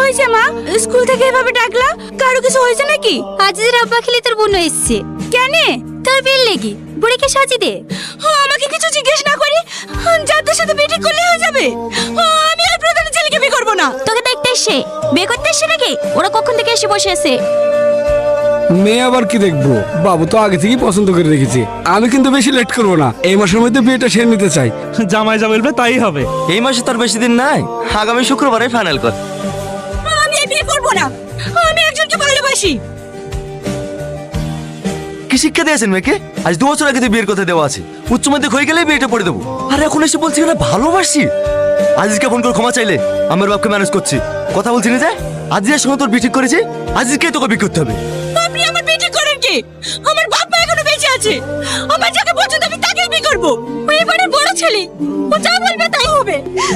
হয়েছে মা? স্কুল থেকে এভাবে ডাকলা, কারো কিছু হয়েছে নাকি? আজিজের আব্বা খেলে তোর বোন এসছে। কেন? তোর বিল লেগে বুড়িকে সাজি দে। আমাকে কিছু জিজ্ঞেস না করে যাদের সাথে বিয়ে ঠিক করলে হয়ে যাবে? আমি আর প্রধানের ছেলেকে বিয়ে করবো না। তোকে দেখতে এসে বিয়ে করতে এসে নাকি? ওরা কখন থেকে এসে বসে আছে? মেয়ে আবার কি দেখবো, বাবু তো আগে থেকেই পছন্দ করে রেখেছে। আমি কিন্তু বেশি লেট করবো না, এই মাসের মধ্যে বিয়েটা সেরে নিতে চাই। জামাই যা বলবে তাই হবে। এই মাসে তার বেশি দিন নাই, আগামী শুক্রবারে ফাইনাল কর। আমি এই বিয়ে করবো না, আমি একজনকে ভালোবাসি। কি শিক্ষা দিয়েছেন মেয়েকে? আজ 2 বছর আগে তো বিয়ের কথা দেওয়া আছে, উচ্চ মাধ্যমিক হয়ে গেলেই বিয়েটা পড়ে দেবো। আর এখন এসে বলছি না ভালোবাসি। আজিজকে ফোন করে ক্ষমা চাইলে আমার বাপকে ম্যানেজ করছি, কথা বলছি না যে আজিজের সঙ্গে তোর বিয়ে ঠিক করেছি, আজিজকে তোকে বিয়ে করতে হবে। আপনি আমার বিয়ে ঠিক করেন কি? আমার বাপ মা এখনো বেঁচে আছে, আমার যাকে পছন্দ আমি তাকেই বিয়ে করবো। ও এবারে বড় ছেলে, ও যা বলবে তাই হবে।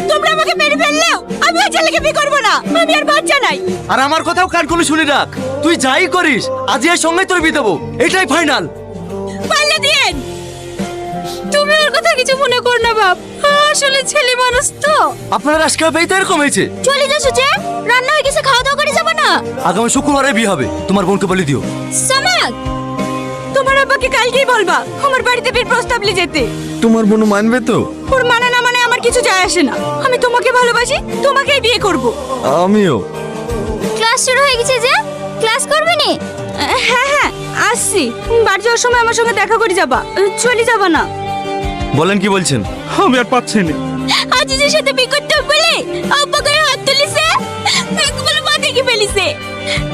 তোমরা আমাকে মেরে ফেললেও আমি ওই ছেলেকে বিয়ে করবো না। আমি আর বাচ্চা নাই। আর আমার কথাও কান খুলে শুনে রাখ, তুই যাই করিস আজিজের সঙ্গে তোর বিয়ে দেবো, এটাই ফাইনাল। পাল্লে দিয়েন। তুমি ওর কথা কিছু মনে করো না বাপ, আসলে ছেলে মানুষ তো। আপনার আজকে বেই তো এরকম হয়েছে। চলে যা সুজে, রান্না হয়ে গেছে, খাওয়া দাওয়া করে যাবো না? আগামী শুক্রবারে বিয়ে হবে, তোমার বোনকে বলে দিও। সামাক, তোমার আব্বাকে কালকেই বলবা আমার বাড়িতে বিয়ের প্রস্তাব নিয়ে যেতে। তোমার বোন মানবে তো? ওর মানে না মানে আমার কিছু যায় আসে না। আমি তোমাকে ভালোবাসি, তোমাকেই বিয়ে করব। আমিও। ক্লাস শুরু হয়ে গেছে যে, ক্লাস করবে নি? হ্যাঁ হ্যাঁ আসছি, বাড়ি যাওয়ার সময় আমার সঙ্গে দেখা করে যাবা, চলে যাবা না। বলেন কি বলছেন? আমি আর পাচ্ছি না। আজিজের সাথে বিয়ে করতে হবে বলে আব্বা গায়ে হাত তুলেছে, বলে মা দেখে ফেলিছে,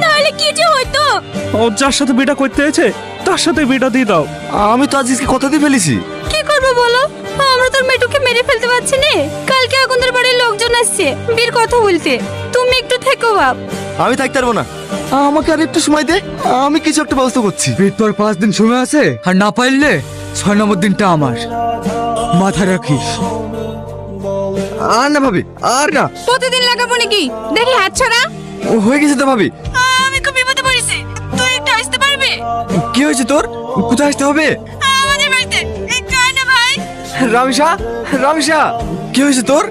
নাহলে কি যে হতো। ও যার সাথে বিয়েটা করতে হয়েছে তার সাথে বিয়েটা দিয়ে দাও। আমি তো আজিজকে কথা দিয়ে ফেলেছি। কি করবো বলো, আমরা তোর মেয়েটুকে মেরে ফেলতে পারছি না। কালকে আগুনদের বাড়ির লোকজন আসছে বিয়ের কথা বলতে, তুমি একটু থেকো বাপ। আমি থাকতে পারবো না, আমাকে আর একটু সময় দে, আমি কিছু একটা ব্যবস্থা করছি। বিয়ের পর 5 দিন সময় আছে, আর না পারলে 6 নম্বর দিনটা আমার। মাথায় রাখিস। আর না ভাবি, আর না। প্রতিদিন লাগাবো নাকি? দেখি হাত ছড়া। ও হয়ে গেছে তো ভাবি। আমি খুব বিপদে পড়েছি, তুই একটু আসতে পারবে? কি হয়েছে তোর? কোথায় আসতে হবে? আমাদের বাড়িতে একটু আয় না ভাই। রামসা, রামসা, কি হয়েছে তোর?